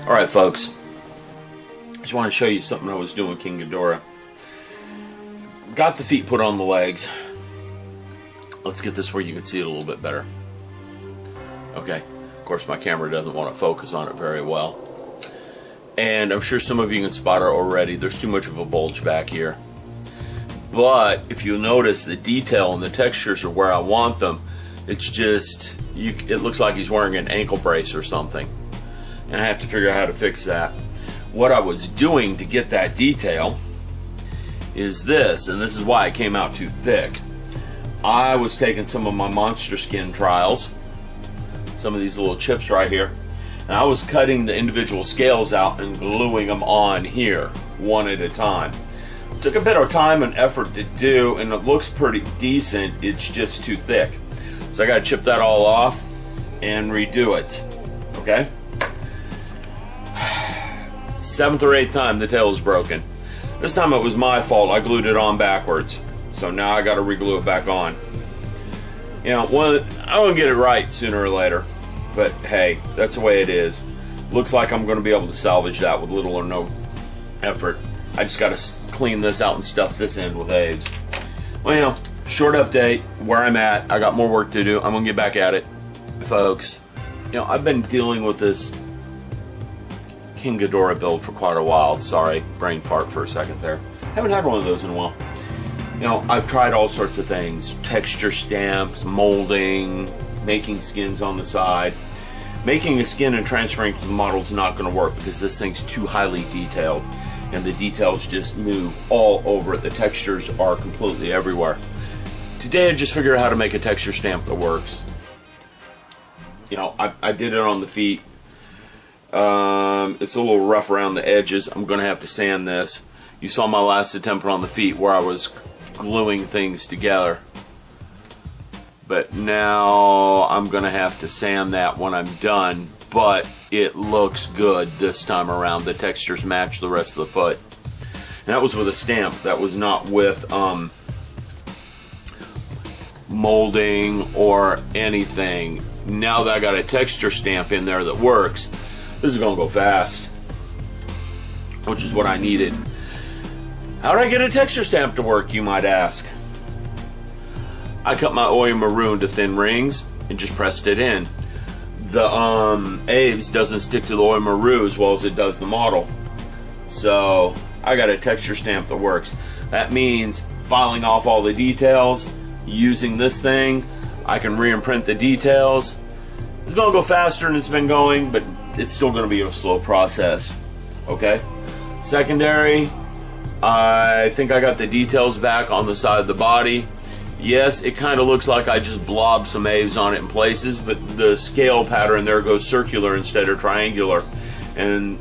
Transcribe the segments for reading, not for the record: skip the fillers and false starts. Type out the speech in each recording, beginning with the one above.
Alright folks, just want to show you something I was doing with King Gidrah. Got the feet put on the legs. Let's get this where you can see it a little bit better. Okay, of course my camera doesn't want to focus on it very well. And I'm sure some of you can spot it already. There's too much of a bulge back here. But if you notice, the detail and the textures are where I want them. It's just, it looks like he's wearing an ankle brace or something. And I have to figure out how to fix that. What I was doing to get that detail is this, and this is why it came out too thick. I was taking some of my monster skin trials, some of these little chips right here, and I was cutting the individual scales out and gluing them on here, one at a time. It took a bit of time and effort to do, and it looks pretty decent, it's just too thick. So I gotta chip that all off and redo it, okay? 7th or 8th time the tail is broken. This time it was my fault, I glued it on backwards. So now I gotta re-glue it back on. You know, I'm gonna get it right sooner or later. But hey, that's the way it is. Looks like I'm gonna be able to salvage that with little or no effort. I just gotta clean this out and stuff this end with Aves. Well, you know, short update, where I'm at. I got more work to do. I'm gonna get back at it. Folks, you know, I've been dealing with this King Gidrah build for quite a while. Sorry, brain fart for a second there. Haven't had one of those in a while. You know, I've tried all sorts of things. Texture stamps, molding, making skins on the side. Making a skin and transferring to the model is not going to work because this thing's too highly detailed. And the details just move all over it. The textures are completely everywhere. Today I just figured out how to make a texture stamp that works. You know, I did it on the feet. It's a little rough around the edges. I'm going to have to sand this. You saw my last attempt on the feet where I was gluing things together. But now I'm going to have to sand that when I'm done. But it looks good this time around. The textures match the rest of the foot. And that was with a stamp. That was not with molding or anything. Now that I got a texture stamp in there that works, this is going to go fast, which is what I needed. How did I get a texture stamp to work, you might ask? I cut my oil maroon to thin rings and just pressed it in. The Aves doesn't stick to the oil maroon as well as it does the model. So I got a texture stamp that works. That means filing off all the details, using this thing, I can re-imprint the details. It's going to go faster than it's been going, but it's still going to be a slow process. Okay? Secondary, I think I got the details back on the side of the body. Yes, it kind of looks like I just blobbed some Aves on it in places, but the scale pattern there goes circular instead of triangular. And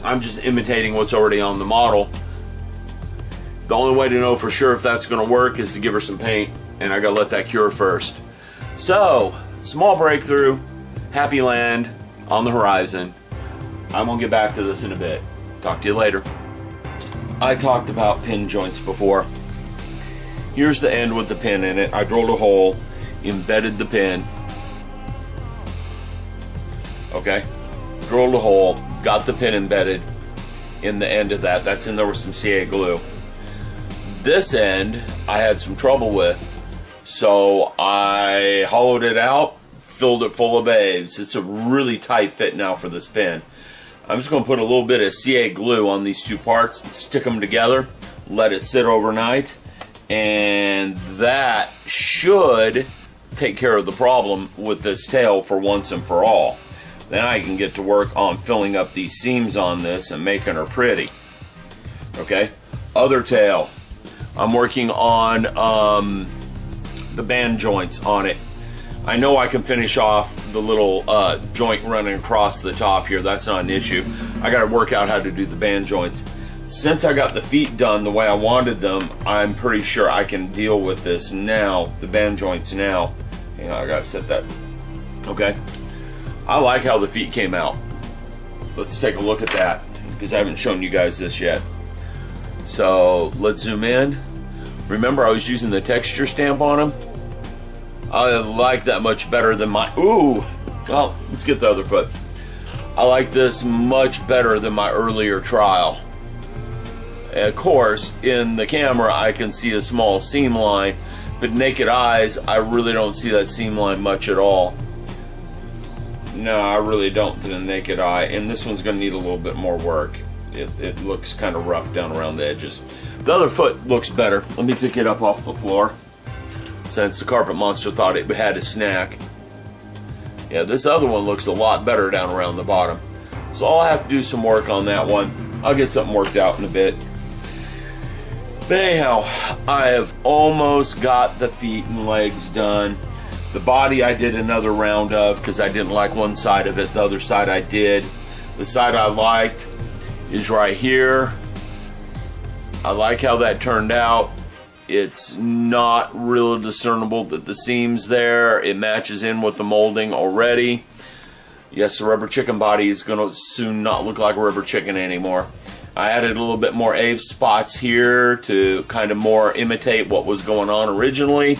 I'm just imitating what's already on the model. The only way to know for sure if that's going to work is to give her some paint, and I got to let that cure first. So, small breakthrough, happy land on the horizon. I'm going to get back to this in a bit. Talk to you later. I talked about pin joints before. Here's the end with the pin in it. I drilled a hole, embedded the pin. Okay? Drilled a hole, got the pin embedded in the end of that. That's in there with some CA glue. This end I had some trouble with, so I hollowed it out, filled it full of Aves. It's a really tight fit now for this pin. I'm just going to put a little bit of CA glue on these two parts, stick them together, let it sit overnight, and that should take care of the problem with this tail for once and for all. Then I can get to work on filling up these seams on this and making her pretty. Okay? Other tail. I'm working on the band joints on it. I know I can finish off the little joint running across the top here. That's not an issue. I got to work out how to do the band joints. Since I got the feet done the way I wanted them, I'm pretty sure I can deal with this now, the band joints now. Hang on, I got to set that. Okay. I like how the feet came out. Let's take a look at that, because I haven't shown you guys this yet. So let's zoom in. Remember, I was using the texture stamp on them. I like that much better than my... Ooh! Well, let's get the other foot. I like this much better than my earlier trial. And of course, in the camera I can see a small seam line, but naked eyes I really don't see that seam line much at all. No, I really don't to the naked eye, and this one's going to need a little bit more work. It looks kind of rough down around the edges. The other foot looks better. Let me pick it up off the floor, since the carpet monster thought it had a snack. Yeah, this other one looks a lot better down around the bottom. So I'll have to do some work on that one. I'll get something worked out in a bit. But anyhow, I have almost got the feet and legs done. The body I did another round of because I didn't like one side of it. The other side I did. The side I liked is right here. I like how that turned out. It's not really discernible that the seam's there. It matches in with the molding already. Yes, the rubber chicken body is going to soon not look like a rubber chicken anymore. I added a little bit more Aves spots here to kind of more imitate what was going on originally,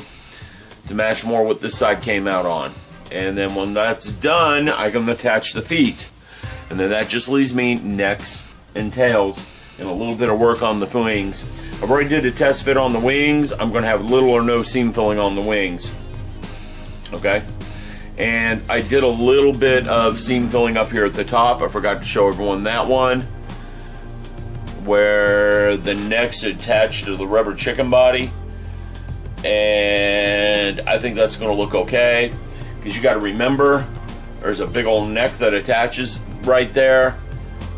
to match more what this side came out on. And then when that's done, I can attach the feet. And then that just leaves me necks and tails and a little bit of work on the wings. I've already did a test fit on the wings. I'm going to have little or no seam filling on the wings. Okay? And I did a little bit of seam filling up here at the top. I forgot to show everyone that one, where the neck's attached to the rubber chicken body. And I think that's going to look okay, because you got to remember there's a big old neck that attaches right there,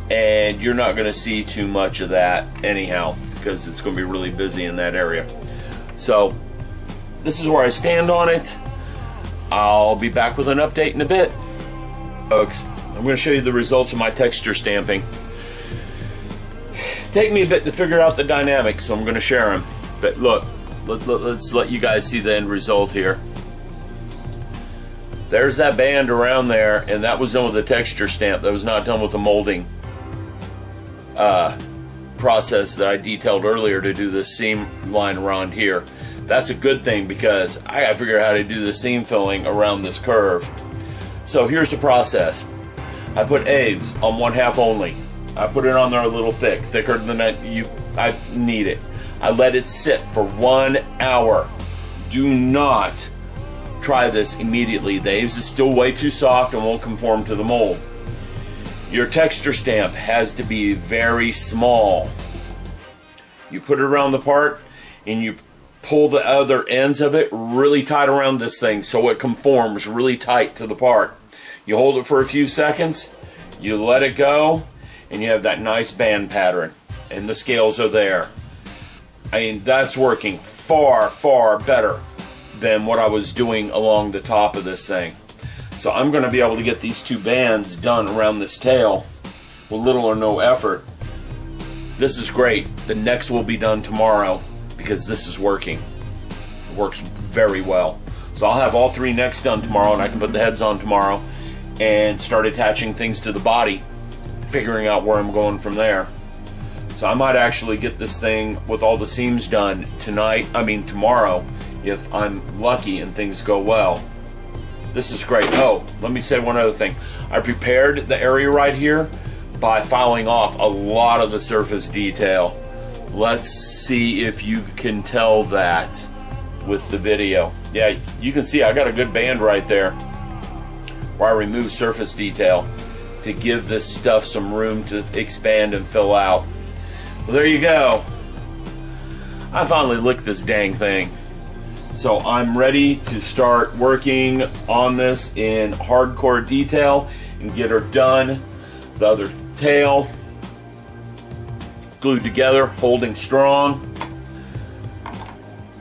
and you're not going to see too much of that anyhow, because it's going to be really busy in that area. So this is where I stand on it. I'll be back with an update in a bit. Folks, I'm going to show you the results of my texture stamping. Take me a bit to figure out the dynamics, so I'm going to share them. But look, let's let you guys see the end result here. There's that band around there, and that was done with a texture stamp. That was not done with the molding process that I detailed earlier to do the seam line around here. That's a good thing, because I gotta figure out how to do the seam filling around this curve. So here's the process. I put Aves on 1/2 only. I put it on there a little thick, thicker than I need it. I let it sit for 1 hour. Do not try this immediately. The Aves is still way too soft and won't conform to the mold. Your texture stamp has to be very small. You put it around the part and you pull the other ends of it really tight around this thing so it conforms really tight to the part. You hold it for a few seconds, you let it go, and you have that nice band pattern, and the scales are there. I mean, that's working far, far better than what I was doing along the top of this thing. So I'm going to be able to get these 2 bands done around this tail with little or no effort. This is great. The necks will be done tomorrow because this is working. It works very well. So I'll have all 3 necks done tomorrow, and I can put the heads on tomorrow and start attaching things to the body, figuring out where I'm going from there. So I might actually get this thing with all the seams done tomorrow, if I'm lucky and things go well. This is great. Oh, let me say one other thing. I prepared the area right here by filing off a lot of the surface detail. Let's see if you can tell that with the video. Yeah, you can see I got a good band right there where I removed surface detail to give this stuff some room to expand and fill out. Well, there you go. I finally licked this dang thing. So I'm ready to start working on this in hardcore detail and get her done. The other tail glued together, holding strong.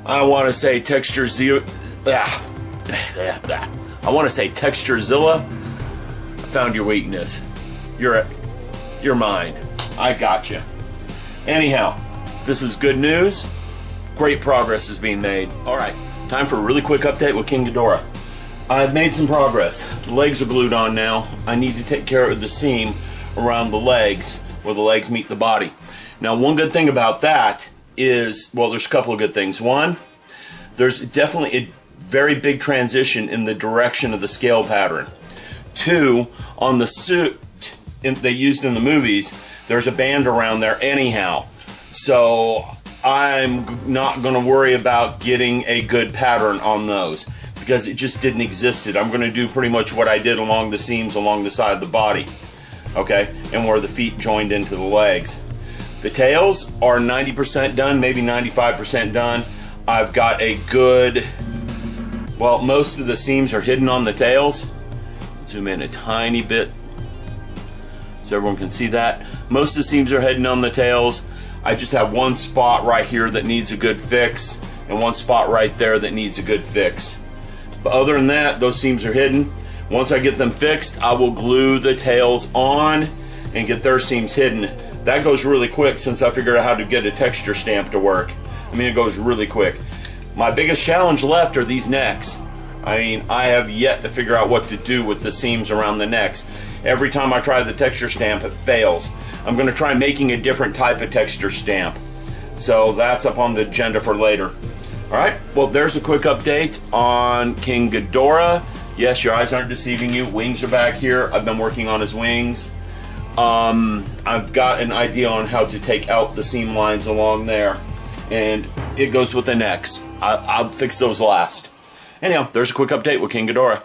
I want to say Texturezilla. I want to say Texturezilla. I found your weakness. You're mine. I got you. Anyhow, this is good news. Great progress is being made. All right, time for a really quick update with King Gidrah. I've made some progress. The legs are glued on now. I need to take care of the seam around the legs where the legs meet the body. Now, one good thing about that is, well, there's a couple of good things. One, there's definitely a very big transition in the direction of the scale pattern. Two, on the suit, they used in the movies, there's a band around there anyhow. So I'm not going to worry about getting a good pattern on those because it just didn't exist. I'm going to do pretty much what I did along the seams along the side of the body, okay, and where the feet joined into the legs. The tails are 90% done, maybe 95% done. I've got a good, well, most of the seams are hidden on the tails. Zoom in a tiny bit so everyone can see that. Most of the seams are hidden on the tails. I just have one spot right here that needs a good fix and one spot right there that needs a good fix. But other than that, those seams are hidden. Once I get them fixed, I will glue the tails on and get their seams hidden. That goes really quick since I figured out how to get a texture stamp to work. I mean, it goes really quick. My biggest challenge left are these necks. I mean, I have yet to figure out what to do with the seams around the necks. Every time I try the texture stamp, it fails. I'm going to try making a different type of texture stamp. So that's up on the agenda for later. Alright, well, there's a quick update on King Gidrah. Yes, your eyes aren't deceiving you. Wings are back here. I've been working on his wings. I've got an idea on how to take out the seam lines along there. And it goes with the necks. I'll fix those last. Anyhow, there's a quick update with King Gidrah.